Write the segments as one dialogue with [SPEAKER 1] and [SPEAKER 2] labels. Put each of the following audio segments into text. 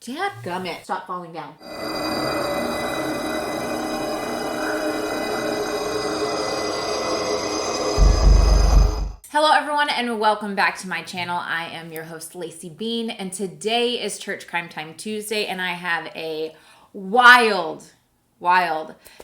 [SPEAKER 1] Dadgummit. Stop falling down. Hello everyone and welcome back to my channel. I am your host Lacey Bean and today is Church Crime Time Tuesday and I have a wild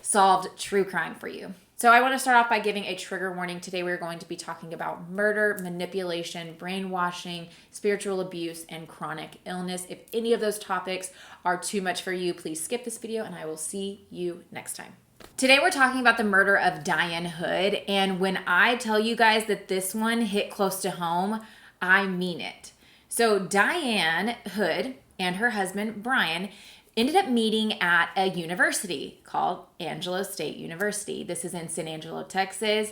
[SPEAKER 1] solved true crime for you. So I want to start off by giving a trigger warning. Today we're going to be talking about murder, manipulation, brainwashing, spiritual abuse, and chronic illness. If any of those topics are too much for you, please skip this video and I will see you next time. Today we're talking about the murder of Dianne Hood, and when I tell you guys that this one hit close to home, I mean it. So Dianne Hood and her husband Brian ended up meeting at a university called Angelo State University. This is in San Angelo, Texas.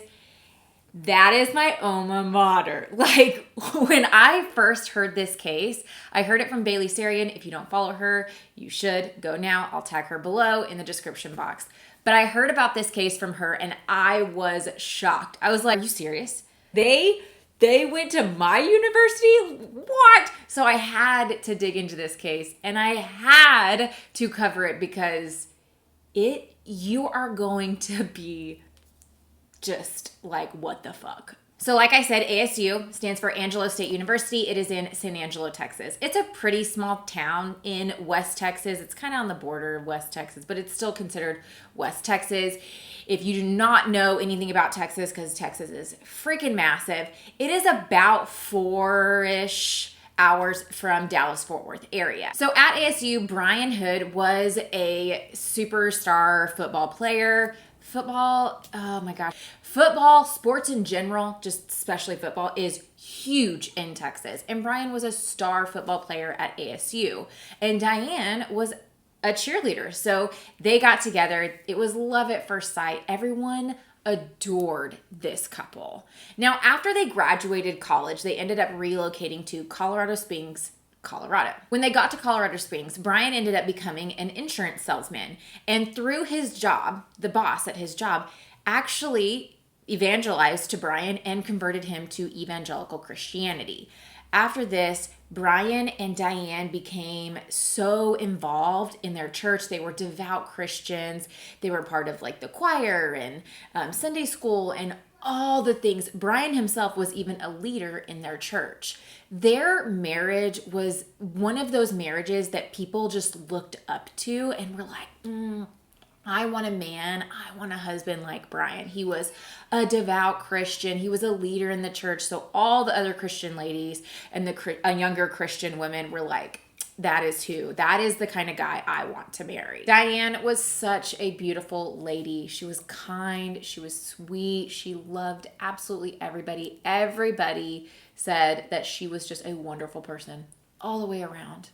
[SPEAKER 1] That is my alma mater. Like, when I first heard this case, I heard it from Bailey Sarian. If you don't follow her, you should go now. I'll tag her below in the description box. But I heard about this case from her and I was shocked. I was like, are you serious? They went to my university? What? So I had to dig into this case and I had to cover it because you are going to be just like, what the fuck? So like I said, ASU stands for Angelo State University. It is in San Angelo, Texas. It's a pretty small town in West Texas. It's kind of on the border of West Texas, but it's still considered West Texas. If you do not know anything about Texas, because Texas is freaking massive, it is about 4-ish hours from Dallas-Fort Worth area. So at ASU, Brian Hood was a superstar football player. Football, sports in general, just especially football, is huge in Texas. And Brian was a star football player at ASU. And Diane was a cheerleader. So they got together. It was love at first sight. Everyone adored this couple. Now, after they graduated college, they ended up relocating to Colorado Springs, Colorado. When they got to Colorado Springs, Brian ended up becoming an insurance salesman. And through his job, the boss at his job actually evangelized to Brian and converted him to evangelical Christianity. After this, Brian and Diane became so involved in their church. They were devout Christians. They were part of like the choir and Sunday school and all the things. Brian himself was even a leader in their church. Their marriage was one of those marriages that people just looked up to and were like, I want a man, I want a husband like Brian. He was a devout Christian. He was a leader in the church. So all the other Christian ladies and the younger Christian women were like, that is the kind of guy I want to marry. Diane was such a beautiful lady. She was kind. She was sweet. She loved absolutely everybody. Everybody said that she was just a wonderful person all the way around.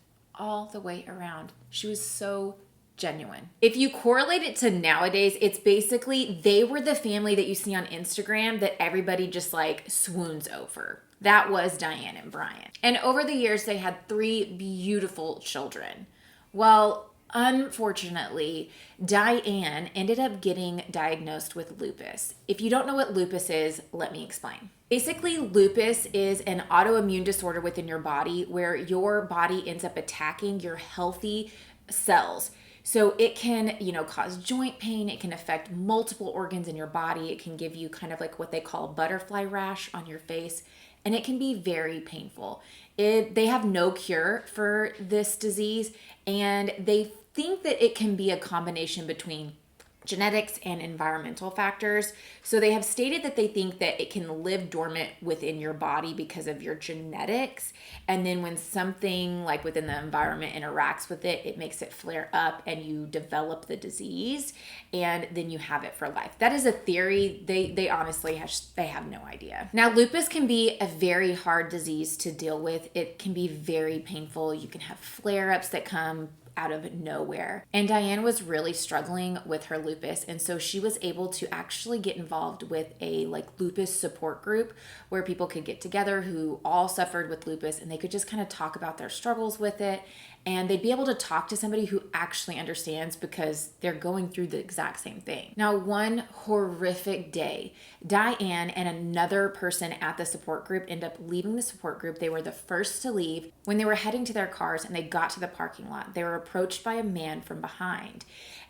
[SPEAKER 1] She was so genuine. If you correlate it to nowadays, it's basically they were the family that you see on Instagram that everybody just like swoons over. That was Diane and Brian. And over the years, they had 3 beautiful children. Well, unfortunately, Diane ended up getting diagnosed with lupus. If you don't know what lupus is, let me explain. Basically, lupus is an autoimmune disorder within your body where your body ends up attacking your healthy cells. So it can, cause joint pain. It can affect multiple organs in your body. It can give you kind of like what they call a butterfly rash on your face. And it can be very painful. They have no cure for this disease. And they think that it can be a combination between genetics and environmental factors. So they have stated that they think that it can live dormant within your body because of your genetics. And then when something like within the environment interacts with it, it makes it flare up and you develop the disease and then you have it for life. That is a theory. They honestly have no idea. Now, lupus can be a very hard disease to deal with. It can be very painful. You can have flare-ups that come out of nowhere. And Diane was really struggling with her lupus. And so she was able to actually get involved with a lupus support group where people could get together who all suffered with lupus and they could just kind of talk about their struggles with it. and they'd be able to talk to somebody who actually understands because they're going through the exact same thing. Now, one horrific day, Diane and another person at the support group end up leaving the support group. They were the first to leave. When they were heading to their cars and they got to the parking lot, they were approached by a man from behind.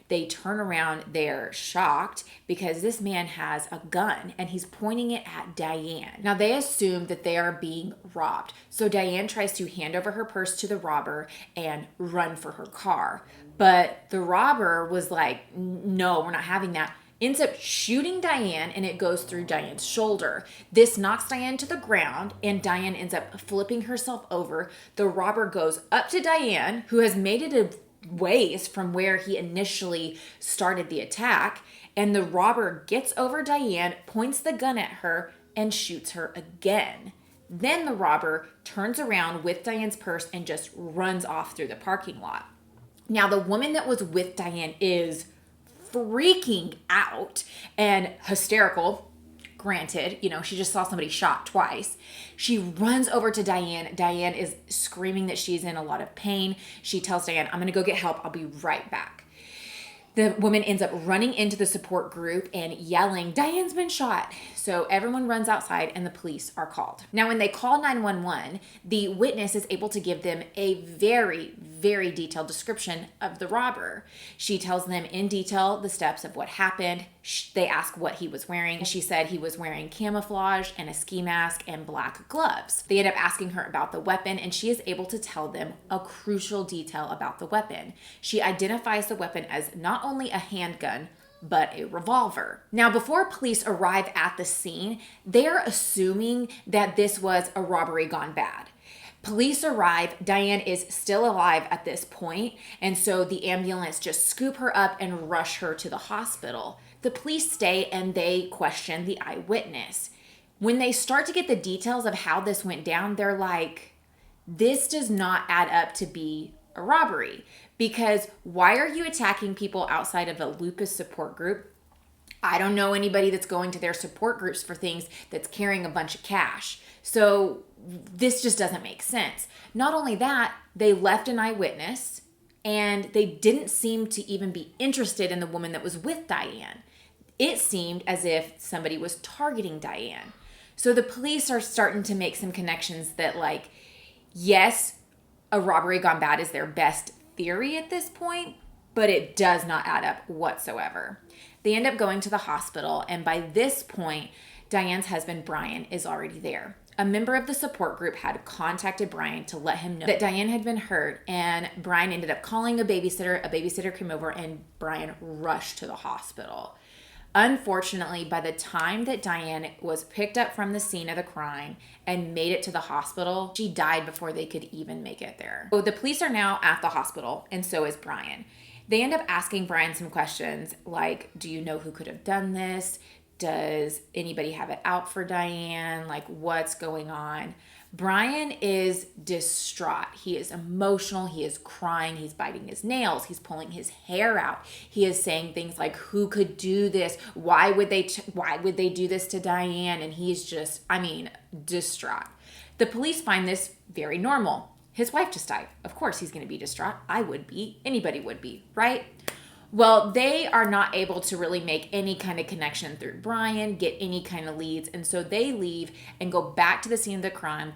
[SPEAKER 1] They turn around, they're shocked because this man has a gun and he's pointing it at Diane. Now they assume that they are being robbed. So Diane tries to hand over her purse to the robber and run for her car. But the robber was like, no, we're not having that. Ends up shooting Diane and it goes through Diane's shoulder. This knocks Diane to the ground and Diane ends up flipping herself over. The robber goes up to Diane, who has made it a ways from where he initially started the attack, and the robber gets over Diane, points the gun at her, and shoots her again. Then the robber turns around with Diane's purse and just runs off through the parking lot. Now, the woman that was with Diane is freaking out and hysterical. Granted, she just saw somebody shot twice. She runs over to Diane. Diane is screaming that she's in a lot of pain. She tells Diane, I'm going to go get help. I'll be right back. The woman ends up running into the support group and yelling, Diane's been shot. So everyone runs outside and the police are called. Now, when they call 911, the witness is able to give them a very, very detailed description of the robber. She tells them in detail the steps of what happened. They ask what he was wearing. She said he was wearing camouflage and a ski mask and black gloves. They end up asking her about the weapon, and she is able to tell them a crucial detail about the weapon. She identifies the weapon as not only a handgun, but a revolver. Now, before police arrive at the scene, they're assuming that this was a robbery gone bad. Police arrive. Diane is still alive at this point, and so the ambulance just scoop her up and rush her to the hospital. The police stay and they question the eyewitness. When they start to get the details of how this went down, they're like, this does not add up to be a robbery, because why are you attacking people outside of a lupus support group? I don't know anybody that's going to their support groups for things that's carrying a bunch of cash. So this just doesn't make sense. Not only that, they left an eyewitness and they didn't seem to even be interested in the woman that was with Diane. It seemed as if somebody was targeting Diane. So the police are starting to make some connections that, like, yes, a robbery gone bad is their best theory at this point, but it does not add up whatsoever. They end up going to the hospital, and by this point, Diane's husband, Brian, is already there. A member of the support group had contacted Brian to let him know that Diane had been hurt, and Brian ended up calling a babysitter. A babysitter came over, and Brian rushed to the hospital. Unfortunately, by the time that Diane was picked up from the scene of the crime and made it to the hospital, she died before they could even make it there. So the police are now at the hospital, and so is Brian. They end up asking Brian some questions like, do you know who could have done this? Does anybody have it out for Diane? Like, what's going on? Brian is distraught. He is emotional. He is crying. He's biting his nails. He's pulling his hair out. He is saying things like, who could do this? Why would they do this to Diane? And he's just, distraught. The police find this very normal. His wife just died. Of course he's going to be distraught. I would be. Anybody would be, right? Well, they are not able to really make any kind of connection through Brian, get any kind of leads, and so they leave and go back to the scene of the crime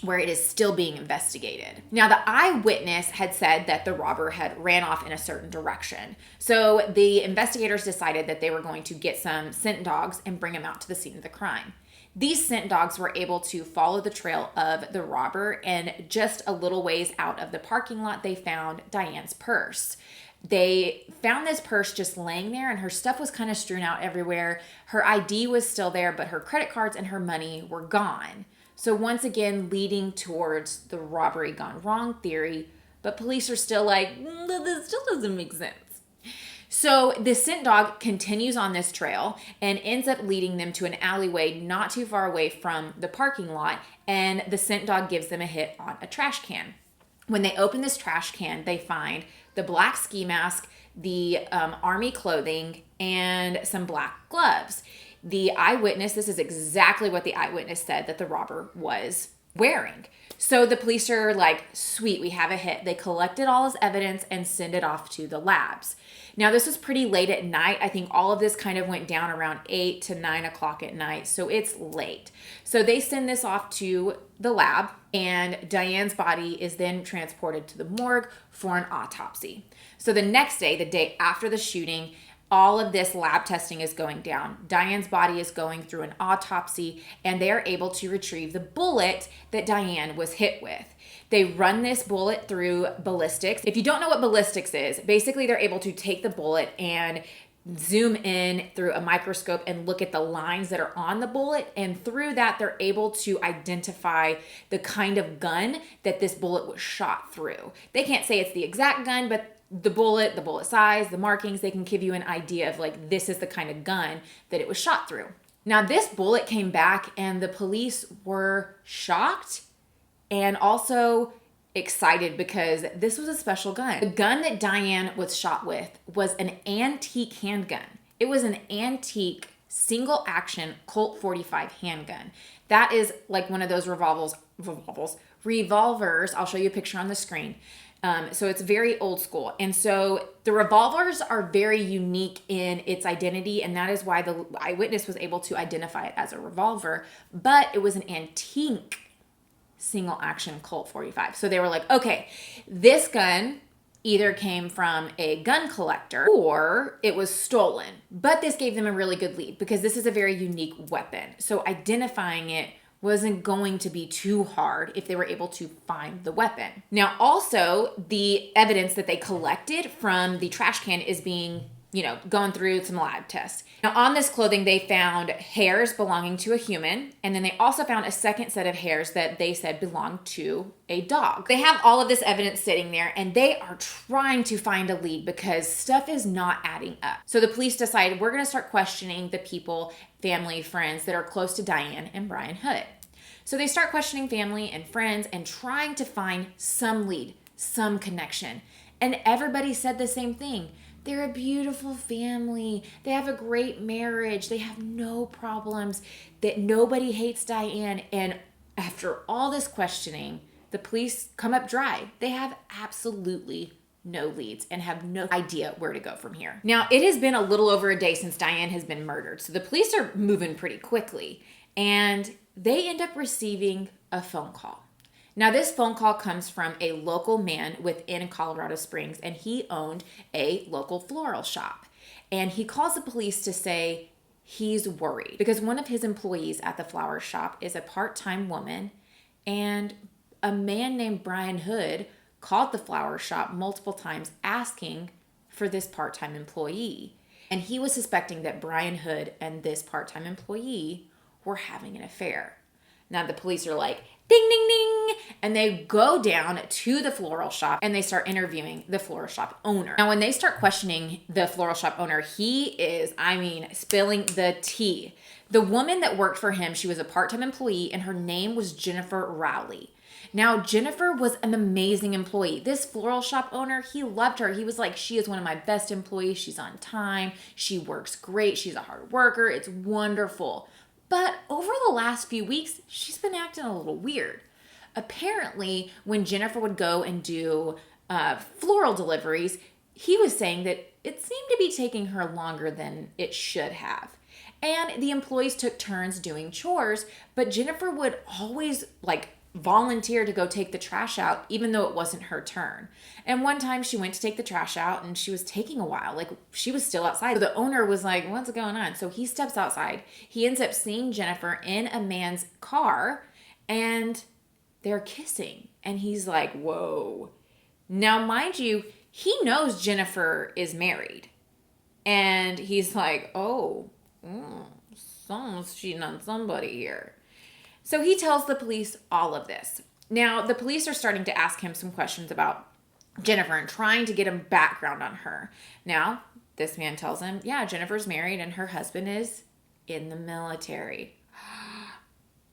[SPEAKER 1] where it is still being investigated. Now, the eyewitness had said that the robber had ran off in a certain direction. So the investigators decided that they were going to get some scent dogs and bring them out to the scene of the crime. These scent dogs were able to follow the trail of the robber, and just a little ways out of the parking lot, they found Diane's purse. They found this purse just laying there, and her stuff was kind of strewn out everywhere. Her ID was still there, but her credit cards and her money were gone. So once again, leading towards the robbery gone wrong theory, but police are still like, this still doesn't make sense. So the scent dog continues on this trail and ends up leading them to an alleyway not too far away from the parking lot, and the scent dog gives them a hit on a trash can. When they open this trash can, they find the black ski mask, the army clothing, and some black gloves. The eyewitness, this is exactly what the eyewitness said that the robber was wearing. So the police are like, sweet, we have a hit. They collected all his evidence and send it off to the labs. Now, this was pretty late at night. I think all of this kind of went down around 8 to 9 o'clock at night. So it's late. So they send this off to the lab, and Diane's body is then transported to the morgue for an autopsy. So the next day, the day after the shooting, all of this lab testing is going down. Diane's body is going through an autopsy, and they are able to retrieve the bullet that Diane was hit with. They run this bullet through ballistics. If you don't know what ballistics is, basically they're able to take the bullet and zoom in through a microscope and look at the lines that are on the bullet. And through that, they're able to identify the kind of gun that this bullet was shot through. They can't say it's the exact gun, but the bullet size, the markings, they can give you an idea of like, this is the kind of gun that it was shot through. Now, this bullet came back and the police were shocked and also excited because this was a special gun. The gun that Diane was shot with was an antique handgun. It was an antique single action Colt 45 handgun. That is like one of those revolvers. I'll show you a picture on the screen. So it's very old school. And so the revolvers are very unique in its identity, and that is why the eyewitness was able to identify it as a revolver, but it was an antique single action Colt 45. So they were like, okay, this gun either came from a gun collector or it was stolen. But this gave them a really good lead because this is a very unique weapon. So identifying it wasn't going to be too hard if they were able to find the weapon. Now, also, the evidence that they collected from the trash can is being, going through some lab tests. Now, on this clothing, they found hairs belonging to a human, and then they also found a second set of hairs that they said belonged to a dog. They have all of this evidence sitting there, and they are trying to find a lead because stuff is not adding up. So the police decided, we're going to start questioning the people, family, friends that are close to Diane and Brian Hood. So they start questioning family and friends and trying to find some lead, some connection. And everybody said the same thing. They're a beautiful family. They have a great marriage. They have no problems. That nobody hates Diane. And after all this questioning, the police come up dry. They have absolutely no leads and have no idea where to go from here. Now, it has been a little over a day since Diane has been murdered. So the police are moving pretty quickly. And they end up receiving a phone call. Now, this phone call comes from a local man within Colorado Springs, and he owned a local floral shop. And he calls the police to say he's worried because one of his employees at the flower shop is a part-time woman, and a man named Brian Hood called the flower shop multiple times asking for this part-time employee. And he was suspecting that Brian Hood and this part-time employee were having an affair. Now the police are like, ding, ding, ding. And they go down to the floral shop and they start interviewing the floral shop owner. Now, when they start questioning the floral shop owner, he is, spilling the tea. The woman that worked for him, she was a part-time employee and her name was Jennifer Reali. Now, Jennifer was an amazing employee. This floral shop owner, he loved her. He was like, she is one of my best employees. She's on time. She works great. She's a hard worker. It's wonderful. But over the last few weeks, she's been acting a little weird. Apparently, when Jennifer would go and do floral deliveries, he was saying that it seemed to be taking her longer than it should have. And the employees took turns doing chores, but Jennifer would always volunteer to go take the trash out, even though it wasn't her turn. And one time she went to take the trash out and she was taking a while. She was still outside. So the owner was like, what's going on? So he steps outside. He ends up seeing Jennifer in a man's car and they're kissing. And he's like, whoa. Now, mind you, he knows Jennifer is married. And he's like, someone's cheating on somebody here. So he tells the police all of this. Now, the police are starting to ask him some questions about Jennifer and trying to get him background on her. Now, this man tells him, yeah, Jennifer's married and her husband is in the military.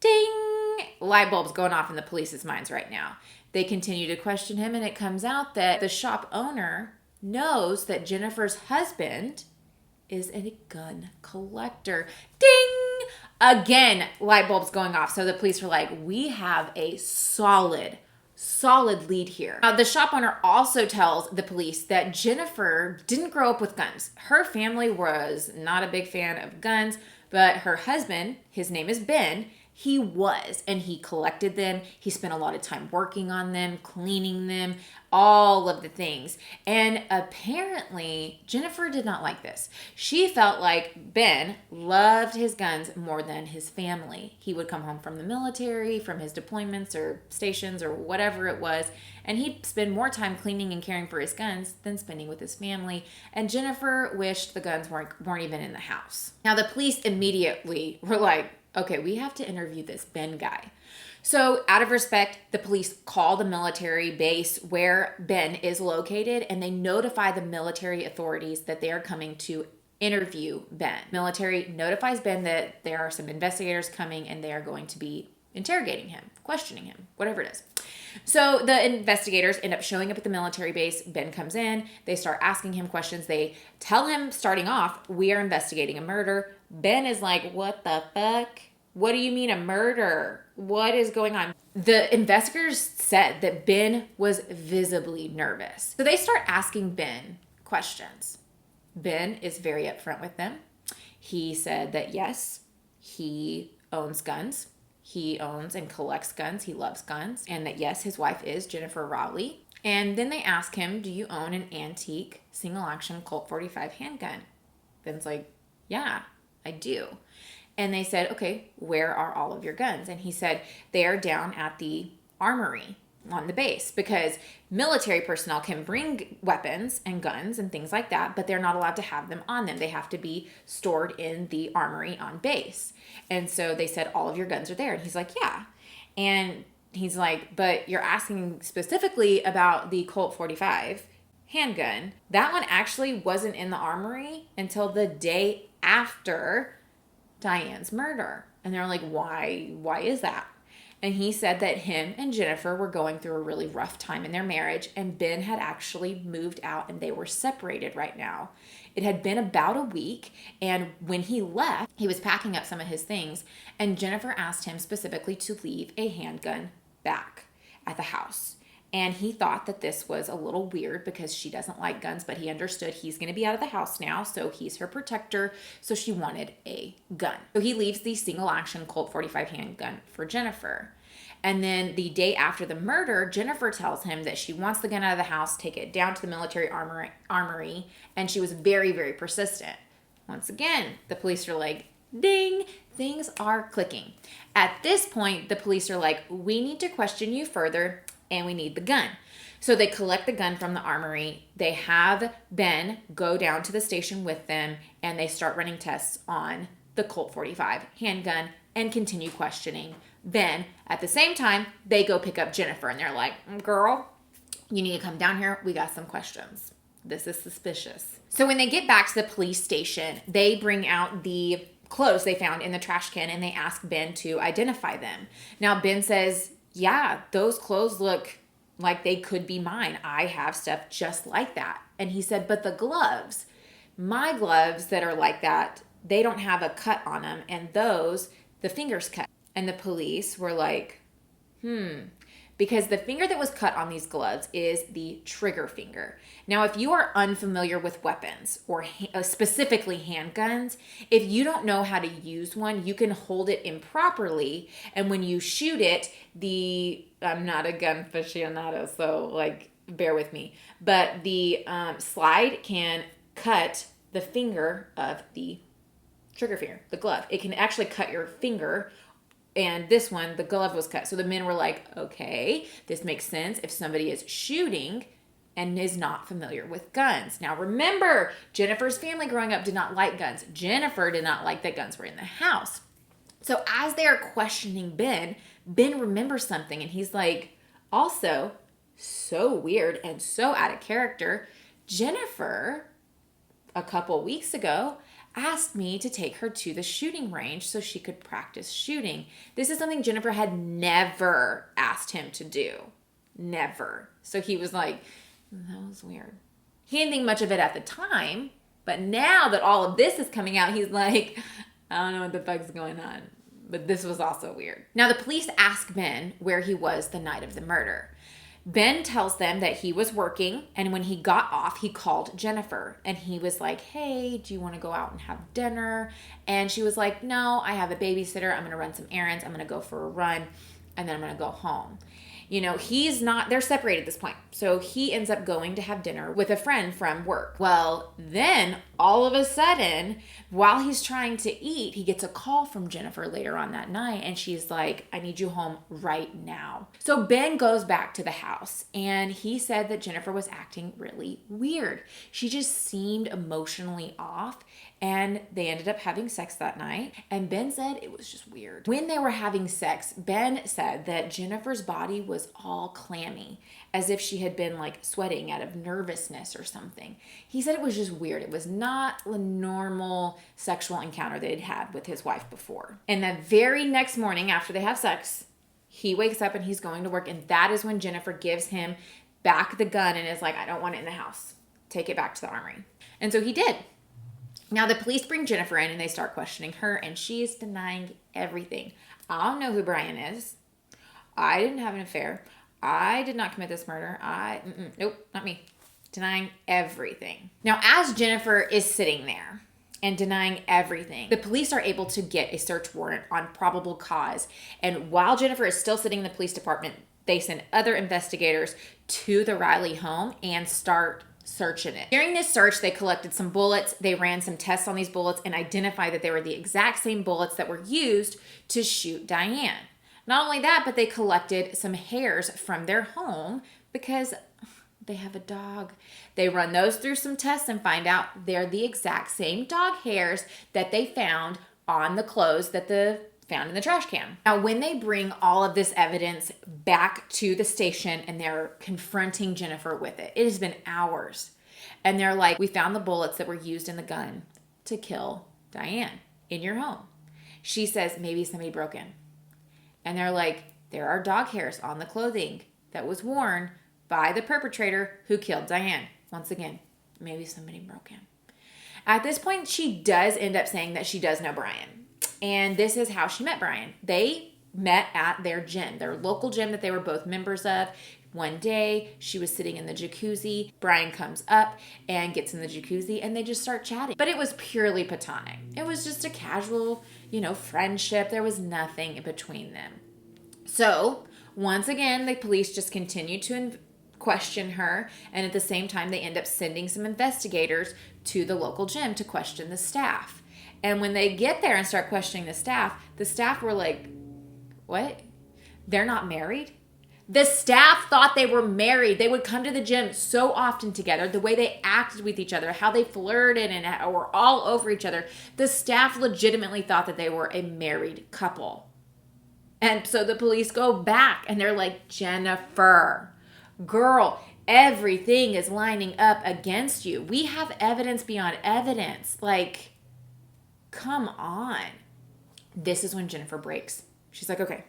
[SPEAKER 1] Ding! Light bulbs going off in the police's minds right now. They continue to question him, and it comes out that the shop owner knows that Jennifer's husband is a gun collector. Ding! Again, light bulbs going off. So the police were like, we have a solid lead here. The shop owner also tells the police that Jennifer didn't grow up with guns. Her family was not a big fan of guns, but her husband, his name is Ben, he was, and he collected them. He spent a lot of time working on them, cleaning them, all of the things. And apparently, Jennifer did not like this. She felt like Ben loved his guns more than his family. He would come home from the military, from his deployments or stations or whatever it was, and he'd spend more time cleaning and caring for his guns than spending with his family. And Jennifer wished the guns weren't even in the house. Now, the police immediately were like, okay, we have to interview this Ben guy. So out of respect, the police call the military base where Ben is located, and they notify the military authorities that they are coming to interview Ben. Military notifies Ben that there are some investigators coming and they are going to be interrogating him, questioning him, whatever it is. So the investigators end up showing up at the military base. Ben comes in. They start asking him questions. They tell him, starting off, we are investigating a murder. Ben is like, what the fuck? What do you mean a murder? What is going on? The investigators said that Ben was visibly nervous. So they start asking Ben questions. Ben is very upfront with them. He said that yes, he owns guns. He owns and collects guns. He loves guns. And that yes, his wife is Jennifer Reali. And then they ask him, do you own an antique single action Colt 45 handgun? Ben's like, yeah, I do. And they said, okay, where are all of your guns? And he said, they are down at the armory on the base, because military personnel can bring weapons and guns and things like that, but they're not allowed to have them on them. They have to be stored in the armory on base. And so they said, all of your guns are there. And he's like, yeah. And he's like, but you're asking specifically about the Colt 45 handgun. That one actually wasn't in the armory until the day after Diane's murder. And they're like, why is that? And he said that him and Jennifer were going through a really rough time in their marriage, and Ben had actually moved out and they were separated right now. It had been about a week, and when he left, he was packing up some of his things, and Jennifer asked him specifically to leave a handgun back at the house. And he thought that this was a little weird because she doesn't like guns, but he understood he's going to be out of the house now, so he's her protector, so she wanted a gun. So he leaves the single-action Colt 45 handgun for Jennifer. And then the day after the murder, Jennifer tells him that she wants the gun out of the house, take it down to the military armory, and she was very, very persistent. Once again, the police are like, ding, things are clicking. At this point, the police are like, we need to question you further, and we need the gun. So they collect the gun from the armory. They have Ben go down to the station with them, and they start running tests on the Colt 45 handgun and continue questioning Ben. At the same time, they go pick up Jennifer, and they're like, girl, you need to come down here. We got some questions. This is suspicious. So when they get back to the police station, they bring out the clothes they found in the trash can, and they ask Ben to identify them. Now, Ben says, yeah, those clothes look like they could be mine. I have stuff just like that. And he said, but the gloves, my gloves that are like that, they don't have a cut on them. And those, the finger's cut. And the police were like, because the finger that was cut on these gloves is the trigger finger. Now, if you are unfamiliar with weapons or specifically handguns, if you don't know how to use one, you can hold it improperly. And when you shoot it, I'm not a gun aficionado, so like, bear with me. But the slide can cut the finger of the trigger finger, the glove. It can actually cut your finger. And this one, the glove was cut. So the men were like, okay, this makes sense if somebody is shooting and is not familiar with guns. Now remember, Jennifer's family growing up did not like guns. Jennifer did not like that guns were in the house. So as they are questioning Ben remembers something, and he's like, also, so weird and so out of character, Jennifer, a couple weeks ago, asked me to take her to the shooting range so she could practice shooting. This is something Jennifer had never asked him to do. Never. So he was like, that was weird. He didn't think much of it at the time, but now that all of this is coming out, he's like, I don't know what the fuck's going on. But this was also weird. Now, the police ask Ben where he was the night of the murder. Ben tells them that he was working, and when he got off, he called Jennifer, and he was like, hey, do you want to go out and have dinner? And she was like, no, I have a babysitter. I'm going to run some errands. I'm going to go for a run, and then I'm going to go home. You know, they're separated at this point. So he ends up going to have dinner with a friend from work. Well, then all of a sudden, while he's trying to eat, he gets a call from Jennifer later on that night. And she's like, I need you home right now. So Ben goes back to the house and he said that Jennifer was acting really weird. She just seemed emotionally off. And they ended up having sex that night. And Ben said it was just weird. When they were having sex, Ben said that Jennifer's body was all clammy, as if she had been like sweating out of nervousness or something. He said it was just weird. It was not a normal sexual encounter they'd had with his wife before. And the very next morning after they have sex, he wakes up and he's going to work. And that is when Jennifer gives him back the gun and is like, I don't want it in the house. Take it back to the armory. And so he did. Now, the police bring Jennifer in and they start questioning her, and she is denying everything. I don't know who Brian is. I didn't have an affair. I did not commit this murder. Nope, not me. Denying everything. Now, as Jennifer is sitting there and denying everything, the police are able to get a search warrant on probable cause. And while Jennifer is still sitting in the police department, they send other investigators to the Reali home and start searching it. During this search, they collected some bullets. They ran some tests on these bullets and identified that they were the exact same bullets that were used to shoot Diane. Not only that, but they collected some hairs from their home because they have a dog. They run those through some tests and find out they're the exact same dog hairs that they found on the clothes that found in the trash can. Now, when they bring all of this evidence back to the station and they're confronting Jennifer with it, it has been hours. And they're like, we found the bullets that were used in the gun to kill Diane in your home. She says, maybe somebody broke in. And they're like, there are dog hairs on the clothing that was worn by the perpetrator who killed Diane. Once again, maybe somebody broke in. At this point, she does end up saying that she does know Brian. And this is how she met Brian. They met at their gym, their local gym that they were both members of. One day, she was sitting in the jacuzzi. Brian comes up and gets in the jacuzzi and they just start chatting. But it was purely platonic. It was just a casual, friendship. There was nothing in between them. So, once again, the police just continue to question her. And at the same time, they end up sending some investigators to the local gym to question the staff. And when they get there and start questioning the staff were like, what? They're not married? The staff thought they were married. They would come to the gym so often together, the way they acted with each other, how they flirted and were all over each other. The staff legitimately thought that they were a married couple. And so the police go back and they're like, Jennifer, girl, everything is lining up against you. We have evidence beyond evidence. Like, come on. This is when Jennifer breaks. She's like, okay,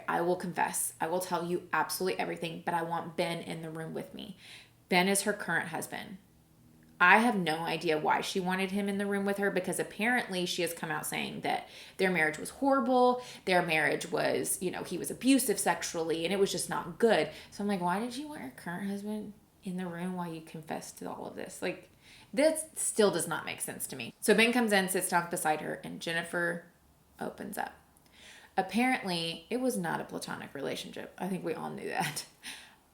[SPEAKER 1] I will confess. I will tell you absolutely everything, but I want Ben in the room with me. Ben is her current husband. I have no idea why she wanted him in the room with her, because apparently she has come out saying that their marriage was horrible. Their marriage was, he was abusive sexually and it was just not good. So I'm like, why did you want your current husband in the room while you confessed to all of this? Like, this still does not make sense to me. So Ben comes in, sits down beside her, and Jennifer opens up. Apparently, it was not a platonic relationship. I think we all knew that.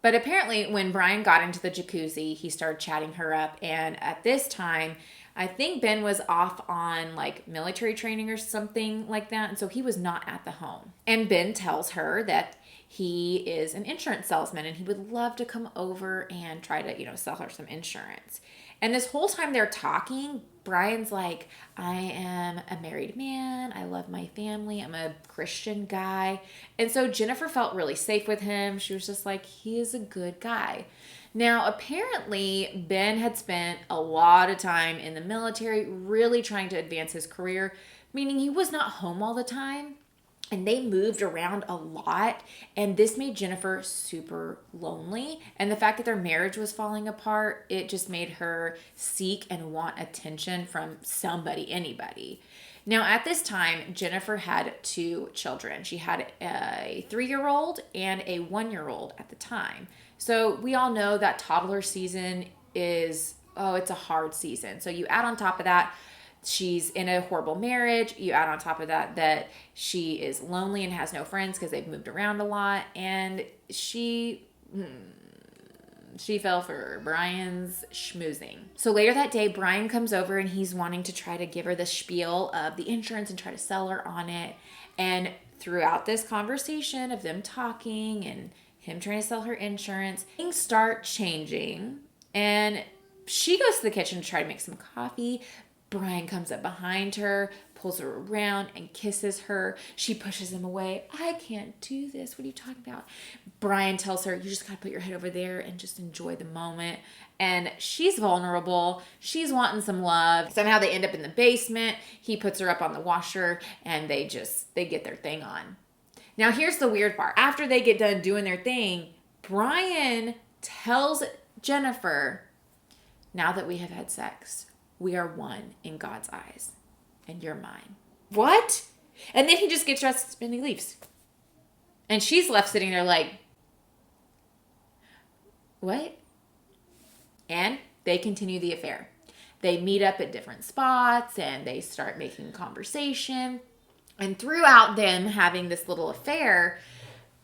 [SPEAKER 1] But apparently, when Brian got into the jacuzzi, he started chatting her up. And at this time, I think Ben was off on like military training or something like that. And so he was not at the home. And Ben tells her that he is an insurance salesman and he would love to come over and try to, sell her some insurance. And this whole time they're talking, Brian's like, I am a married man. I love my family. I'm a Christian guy. And so Jennifer felt really safe with him. She was just like, he is a good guy. Now, apparently, Ben had spent a lot of time in the military really trying to advance his career, meaning he was not home all the time. and they moved around a lot, and this made Jennifer super lonely. And the fact that their marriage was falling apart, it just made her seek and want attention from somebody, anybody. Now, at this time, Jennifer had 2 children. She had a 3-year-old and a 1-year-old at the time. So we all know that toddler season is, it's a hard season. So you add on top of that, she's in a horrible marriage. You add on top of that she is lonely and has no friends because they've moved around a lot. And she fell for Brian's schmoozing. So later that day, Brian comes over and he's wanting to try to give her the spiel of the insurance and try to sell her on it. And throughout this conversation of them talking and him trying to sell her insurance, things start changing. And she goes to the kitchen to try to make some coffee. Brian comes up behind her, pulls her around, and kisses her. She pushes him away. I can't do this. What are you talking about? Brian tells her, you just gotta put your head over there and just enjoy the moment. And she's vulnerable. She's wanting some love. Somehow they end up in the basement. He puts her up on the washer, and they get their thing on. Now here's the weird part. After they get done doing their thing, Brian tells Jennifer, now that we have had sex, we are one in God's eyes, and you're mine. What? And then he just gets dressed and he leaves. And she's left sitting there like, what? And they continue the affair. They meet up at different spots and they start making conversation. And throughout them having this little affair,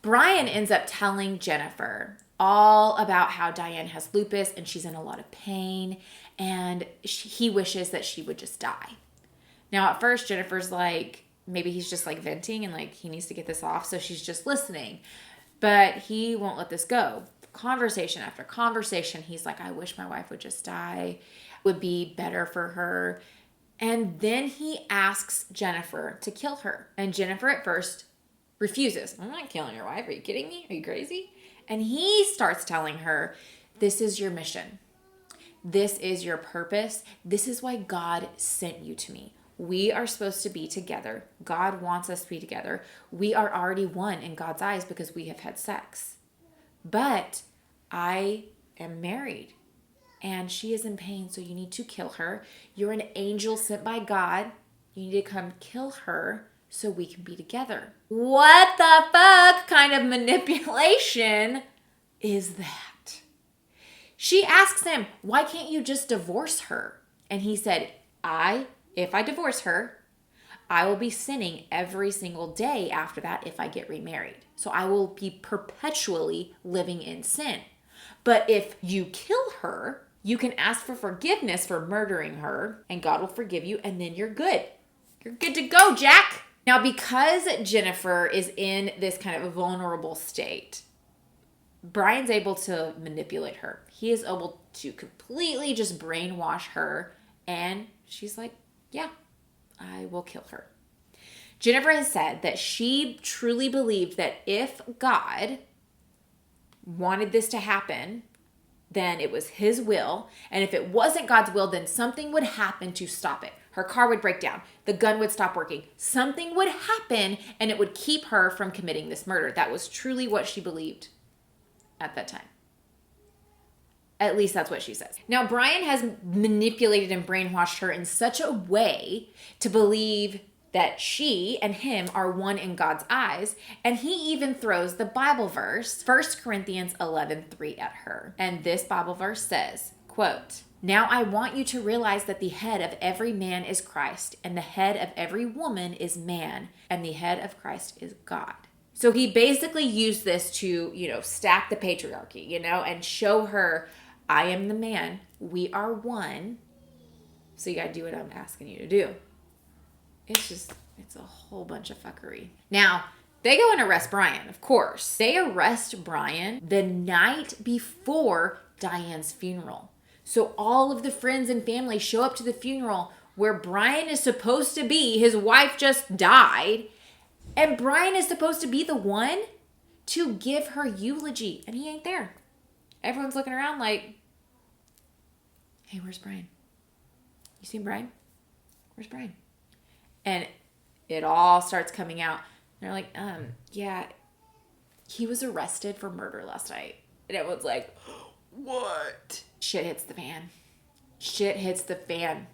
[SPEAKER 1] Brian ends up telling Jennifer all about how Diane has lupus and she's in a lot of pain, and he wishes that she would just die. Now, at first, Jennifer's like, maybe he's just like venting and like he needs to get this off, so she's just listening. But he won't let this go. Conversation after conversation, he's like, I wish my wife would just die. It would be better for her. And then he asks Jennifer to kill her. And Jennifer at first refuses. I'm not killing your wife. Are you kidding me? Are you crazy? And he starts telling her, this is your mission. This is your purpose. This is why God sent you to me. We are supposed to be together. God wants us to be together. We are already one in God's eyes because we have had sex. But I am married and she is in pain, so you need to kill her. You're an angel sent by God. You need to come kill her so we can be together. What the fuck kind of manipulation is that? She asks him, why can't you just divorce her? And he said, if I divorce her, I will be sinning every single day after that if I get remarried. So I will be perpetually living in sin. But if you kill her, you can ask for forgiveness for murdering her, and God will forgive you, and then you're good. You're good to go, Jack. Now, because Jennifer is in this kind of a vulnerable state, Brian's able to manipulate her. He is able to completely just brainwash her, and she's like, yeah, I will kill her. Jennifer has said that she truly believed that if God wanted this to happen, then it was his will. And if it wasn't God's will, then something would happen to stop it. Her car would break down. The gun would stop working. Something would happen and it would keep her from committing this murder. That was truly what she believed at that time. At least that's what she says. Now, Brian has manipulated and brainwashed her in such a way to believe that she and him are one in God's eyes. And he even throws the Bible verse, 1 Corinthians 11:3 at her. And this Bible verse says, quote, now I want you to realize that the head of every man is Christ, and the head of every woman is man, and the head of Christ is God. So he basically used this to, stack the patriarchy, and show her, I am the man, we are one, so you gotta do what I'm asking you to do. It's a whole bunch of fuckery. Now, they go and arrest Brian, of course. They arrest Brian the night before Diane's funeral. So all of the friends and family show up to the funeral where Brian is supposed to be. His wife just died. And Brian is supposed to be the one to give her eulogy. And he ain't there. Everyone's looking around like, hey, where's Brian? You seen Brian? Where's Brian? And it all starts coming out. They're like, yeah, he was arrested for murder last night. And everyone's like, what? Shit hits the fan. Shit hits the fan.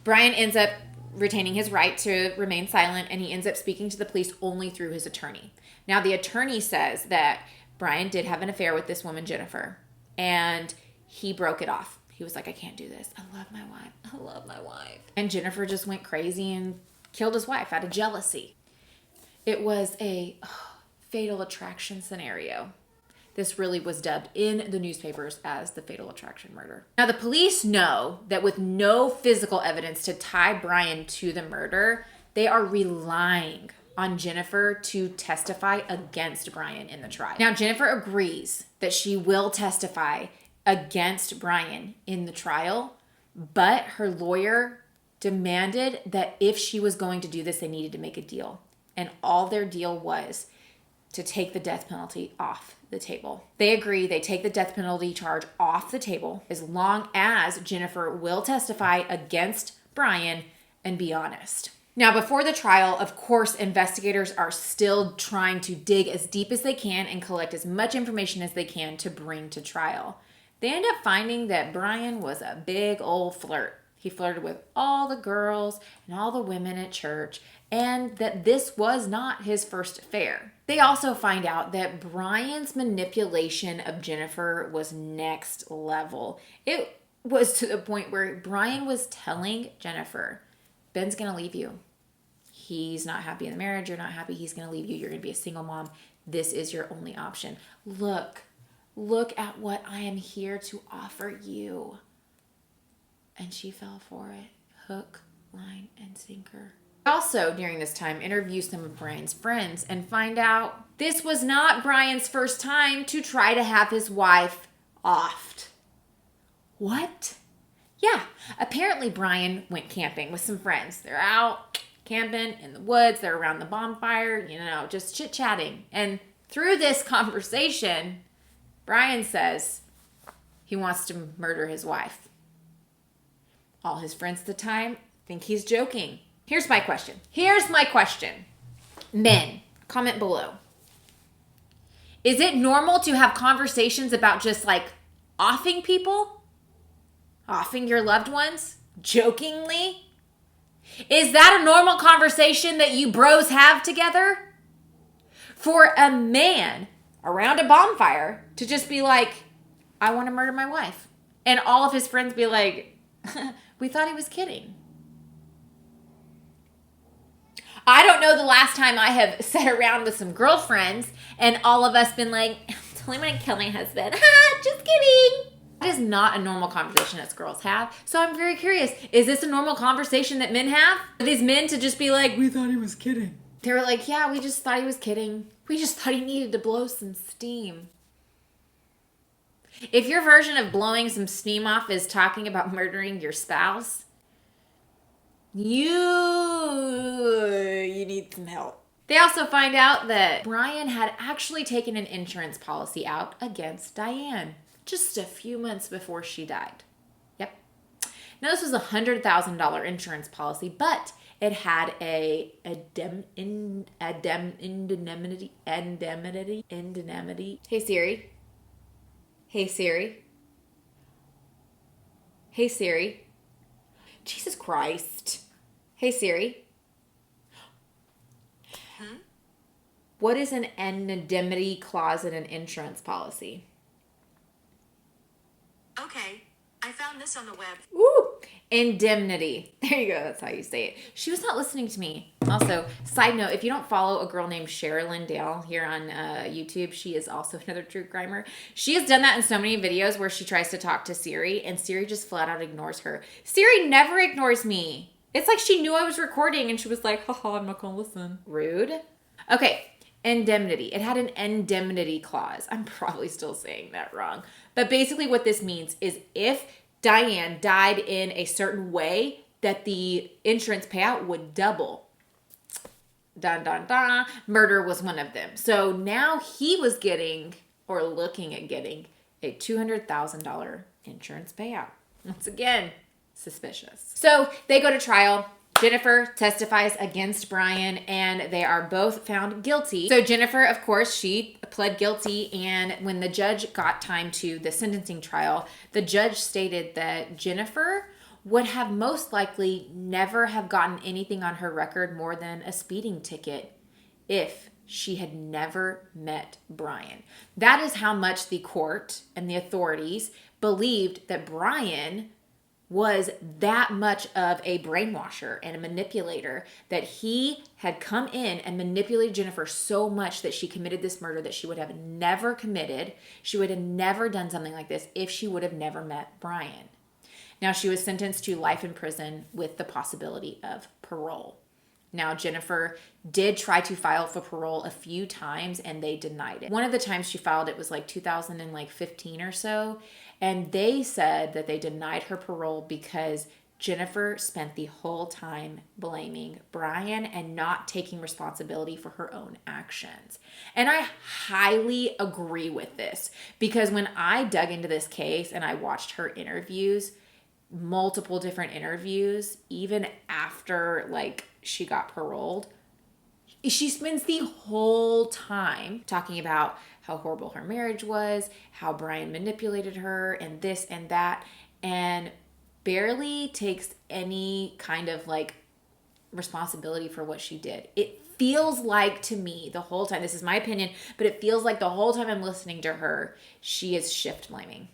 [SPEAKER 1] Brian ends up retaining his right to remain silent, and he ends up speaking to the police only through his attorney. Now, the attorney says that Brian did have an affair with this woman, Jennifer, and he broke it off. He was like, I can't do this. I love my wife. I love my wife. And Jennifer just went crazy and killed his wife out of jealousy. It was a fatal attraction scenario. This really was dubbed in the newspapers as the fatal attraction murder. Now, the police know that with no physical evidence to tie Brian to the murder, they are relying on Jennifer to testify against Brian in the trial. Now, Jennifer agrees that she will testify against Brian in the trial, but her lawyer demanded that if she was going to do this, they needed to make a deal. And all their deal was to take the death penalty off the table. They agree, they take the death penalty charge off the table as long as Jennifer will testify against Brian and be honest. Now, before the trial, of course, investigators are still trying to dig as deep as they can and collect as much information as they can to bring to trial. They end up finding that Brian was a big old flirt. He flirted with all the girls and all the women at church, and that this was not his first affair. They also find out that Brian's manipulation of Jennifer was next level. It was to the point where Brian was telling Jennifer, Ben's gonna leave you. He's not happy in the marriage. You're not happy. He's gonna leave you. You're gonna be a single mom. This is your only option. Look at what I am here to offer you. And she fell for it. Hook, line, and sinker. Also, during this time, interview some of Brian's friends and find out this was not Brian's first time to try to have his wife offed. What? Yeah, apparently Brian went camping with some friends. They're out camping in the woods. They're around the bonfire, just chit-chatting. And through this conversation, Brian says he wants to murder his wife. All his friends at the time think he's joking. Here's my question. Men, comment below. Is it normal to have conversations about just offing people? Offing your loved ones? Jokingly? Is that a normal conversation that you bros have together? For a man around a bonfire to just be like, I want to murder my wife. And all of his friends be like, we thought he was kidding. I don't know the last time I have sat around with some girlfriends and all of us been like, tell him I'm gonna kill my husband. Just kidding. That is not a normal conversation that girls have. So I'm very curious, is this a normal conversation that men have? For these men to just be like, we thought he was kidding. They were like, yeah, we just thought he was kidding. We just thought he needed to blow some steam. If your version of blowing some steam off is talking about murdering your spouse, you need some help. They also find out that Brian had actually taken an insurance policy out against Diane just a few months before she died. Yep. Now, this was a $100,000 insurance policy, but it had indemnity. Hey Siri. Hey Siri. Hey Siri. Jesus Christ. Hey Siri. What is an indemnity clause in an insurance policy?
[SPEAKER 2] Okay, I found this on the web.
[SPEAKER 1] Ooh, indemnity. There you go. That's how you say it. She was not listening to me. Also, side note, if you don't follow a girl named Sherilyn Dale here on YouTube, she is also another true crimer. She has done that in so many videos where she tries to talk to Siri and Siri just flat out ignores her. Siri never ignores me. It's like she knew I was recording and she was like, haha, I'm not going to listen. Rude. Okay. Indemnity. It had an indemnity clause. I'm probably still saying that wrong. But basically what this means is if Diane died in a certain way, that the insurance payout would double. Dun, dun, dun. Murder was one of them. So now he was getting, or looking at getting, a $200,000 insurance payout. Once again, suspicious. So they go to trial. Jennifer testifies against Brian, and they are both found guilty. So Jennifer, of course, she pled guilty, and when the judge got time to the sentencing trial, the judge stated that Jennifer would have most likely never have gotten anything on her record more than a speeding ticket if she had never met Brian. That is how much the court and the authorities believed that Brian was that much of a brainwasher and a manipulator, that he had come in and manipulated Jennifer so much that she committed this murder that she would have never committed. She would have never done something like this if she would have never met Brian. Now, she was sentenced to life in prison with the possibility of parole. Now, Jennifer did try to file for parole a few times and they denied it. One of the times she filed, it was like 2015 or so. And they said that they denied her parole because Jennifer spent the whole time blaming Brian and not taking responsibility for her own actions. And I highly agree with this, because when I dug into this case and I watched her interviews, multiple different interviews, even after like she got paroled, she spends the whole time talking about how horrible her marriage was, how Brian manipulated her, and this and that, and barely takes any kind of like responsibility for what she did. It feels like to me the whole time, this is my opinion, but it feels like the whole time I'm listening to her, she is shift blaming.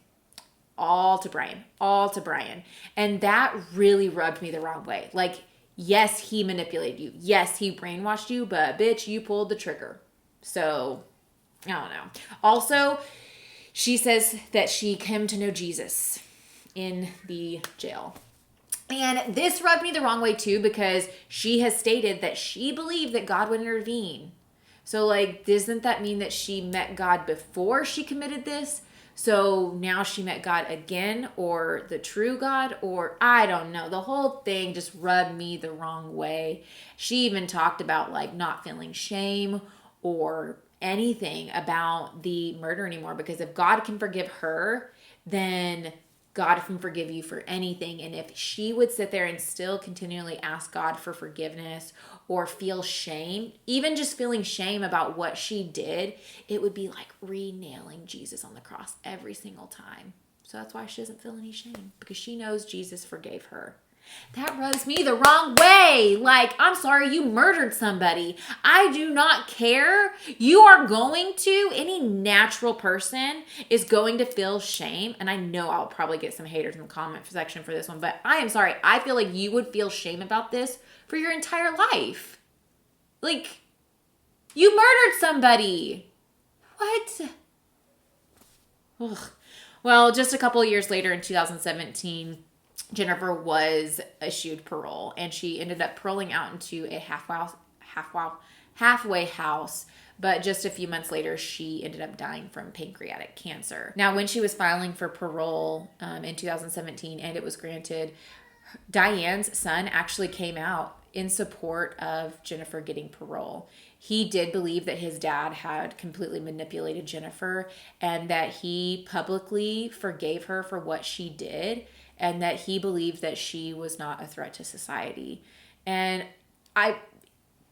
[SPEAKER 1] All to Brian. And that really rubbed me the wrong way. Like, yes, he manipulated you. Yes, he brainwashed you, but bitch, you pulled the trigger. So, I don't know. Also, she says that she came to know Jesus in the jail. And this rubbed me the wrong way too, because she has stated that she believed that God would intervene. So, like, doesn't that mean that she met God before she committed this? So now she met God again, or the true God, or I don't know. The whole thing just rubbed me the wrong way. She even talked about like not feeling shame or anything about the murder anymore, because if God can forgive her, then God can forgive you for anything. And if she would sit there and still continually ask God for forgiveness or feel shame, even just feeling shame about what she did, it would be like re-nailing Jesus on the cross every single time. So that's why she doesn't feel any shame, because she knows Jesus forgave her. That rubs me the wrong way. Like, I'm sorry, you murdered somebody. I do not care. You are going to, any natural person is going to feel shame. And I know I'll probably get some haters in the comment section for this one, but I am sorry. I feel like you would feel shame about this for your entire life. Like, you murdered somebody. What? Ugh. Well, just a couple of years later in 2017, Jennifer was issued parole, and she ended up paroling out into a halfway house. But just a few months later, she ended up dying from pancreatic cancer. Now, when she was filing for parole in 2017 and it was granted, Diane's son actually came out in support of Jennifer getting parole. He did believe that his dad had completely manipulated Jennifer and that he publicly forgave her for what she did, and that he believed that she was not a threat to society. And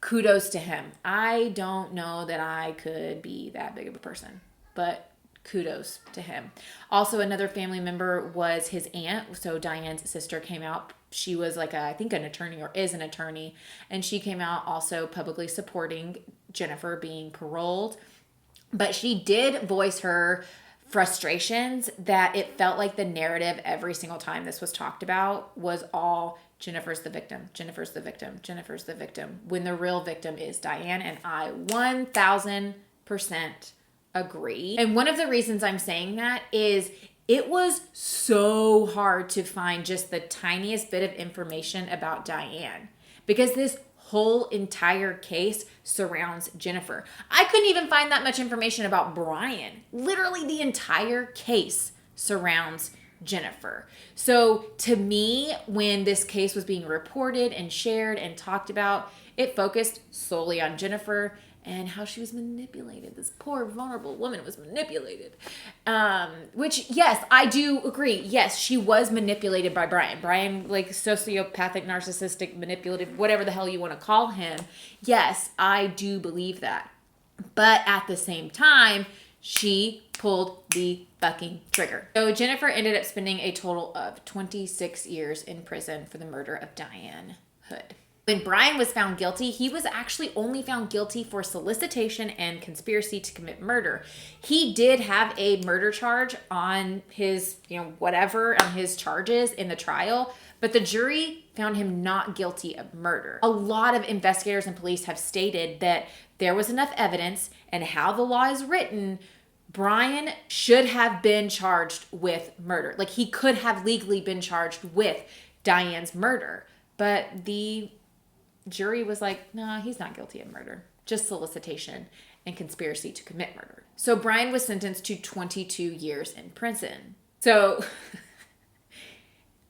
[SPEAKER 1] kudos to him. I don't know that I could be that big of a person, but kudos to him. Also, another family member was his aunt. So Diane's sister came out. She was like I think an attorney, or is an attorney. And she came out also publicly supporting Jennifer being paroled. But she did voice her frustrations that it felt like the narrative every single time this was talked about was all Jennifer's the victim, Jennifer's the victim, Jennifer's the victim, when the real victim is Diane. And I 1000% agree. And one of the reasons I'm saying that is it was so hard to find just the tiniest bit of information about Diane, because this whole entire case surrounds Jennifer. I couldn't even find that much information about Brian. Literally the entire case surrounds Jennifer. So to me, when this case was being reported and shared and talked about, it focused solely on Jennifer. and how she was manipulated. This poor, vulnerable woman was manipulated. Which, yes, I do agree. Yes, she was manipulated by Brian. Brian, like, sociopathic, narcissistic, manipulative, whatever the hell you want to call him. Yes, I do believe that. But at the same time, she pulled the fucking trigger. So Jennifer ended up spending a total of 26 years in prison for the murder of Dianne Hood. When Brian was found guilty, he was actually only found guilty for solicitation and conspiracy to commit murder. He did have a murder charge on his, on his charges in the trial, but the jury found him not guilty of murder. A lot of investigators and police have stated that there was enough evidence, and how the law is written, Brian should have been charged with murder. Like, he could have legally been charged with Diane's murder, but the jury was like, nah, he's not guilty of murder, just solicitation and conspiracy to commit murder. So Brian was sentenced to 22 years in prison. So,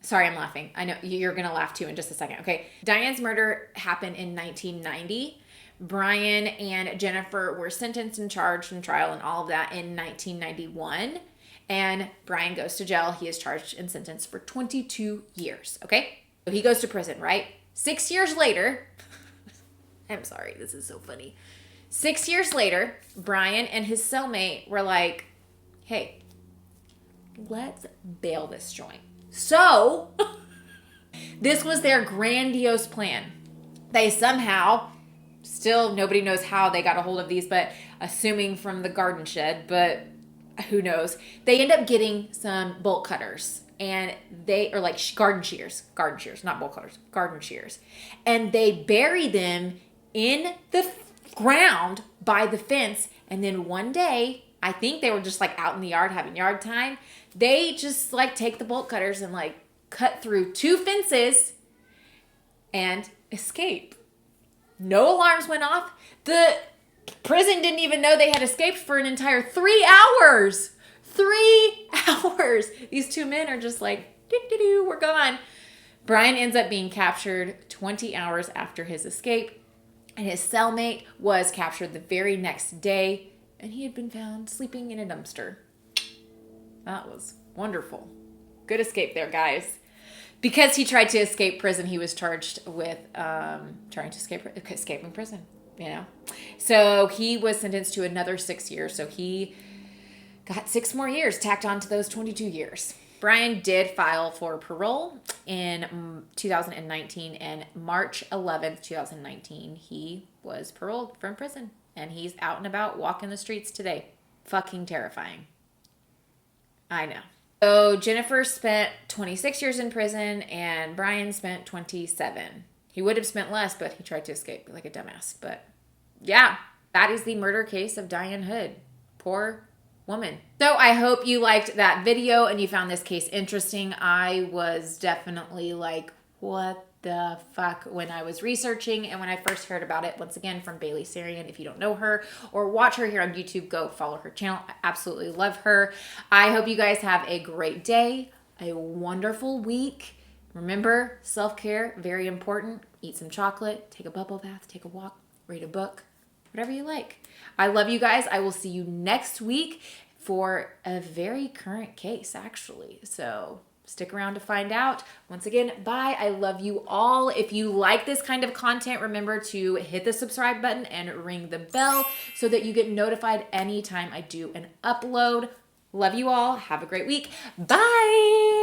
[SPEAKER 1] sorry, I'm laughing. I know you're going to laugh too in just a second. Okay. Diane's murder happened in 1990. Brian and Jennifer were sentenced and charged in trial and all of that in 1991. And Brian goes to jail. He is charged and sentenced for 22 years. Okay. So he goes to prison, right? 6 years later, I'm sorry, this is so funny. 6 years later, Brian and his cellmate were like, hey, let's bail this joint. So, this was their grandiose plan. They somehow, still nobody knows how they got a hold of these, but assuming from the garden shed, but who knows, they end up getting some bolt cutters. And they are like garden shears, not bolt cutters, garden shears. And they bury them in the ground by the fence. And then one day, I think they were just like out in the yard having yard time. They just like take the bolt cutters and like cut through 2 fences and escape. No alarms went off. The prison didn't even know they had escaped for an entire 3 hours. 3 hours. These 2 men are just like, doo-doo-doo, we're gone. Brian ends up being captured 20 hours after his escape, and his cellmate was captured the very next day, and he had been found sleeping in a dumpster. That was wonderful. Good escape there, guys. Because he tried to escape prison, he was charged with trying to escaping prison, So he was sentenced to another 6 years, so he got 6 more years tacked on to those 22 years. Brian did file for parole in 2019, and March 11th, 2019, he was paroled from prison, and he's out and about walking the streets today. Fucking terrifying. I know. So Jennifer spent 26 years in prison, and Brian spent 27. He would have spent less, but he tried to escape like a dumbass. But yeah, that is the murder case of Dianne Hood. Poor woman. So I hope you liked that video and you found this case interesting. I was definitely like, what the fuck when I was researching and when I first heard about it. Once again, from Bailey Sarian. If you don't know her or watch her here on YouTube, go follow her channel. I absolutely love her. I hope you guys have a great day, a wonderful week. Remember, self-care, very important. Eat some chocolate, take a bubble bath, take a walk, read a book, whatever you like. I love you guys. I will see you next week for a very current case, actually. So stick around to find out. Once again, bye. I love you all. If you like this kind of content, remember to hit the subscribe button and ring the bell so that you get notified anytime I do an upload. Love you all. Have a great week. Bye.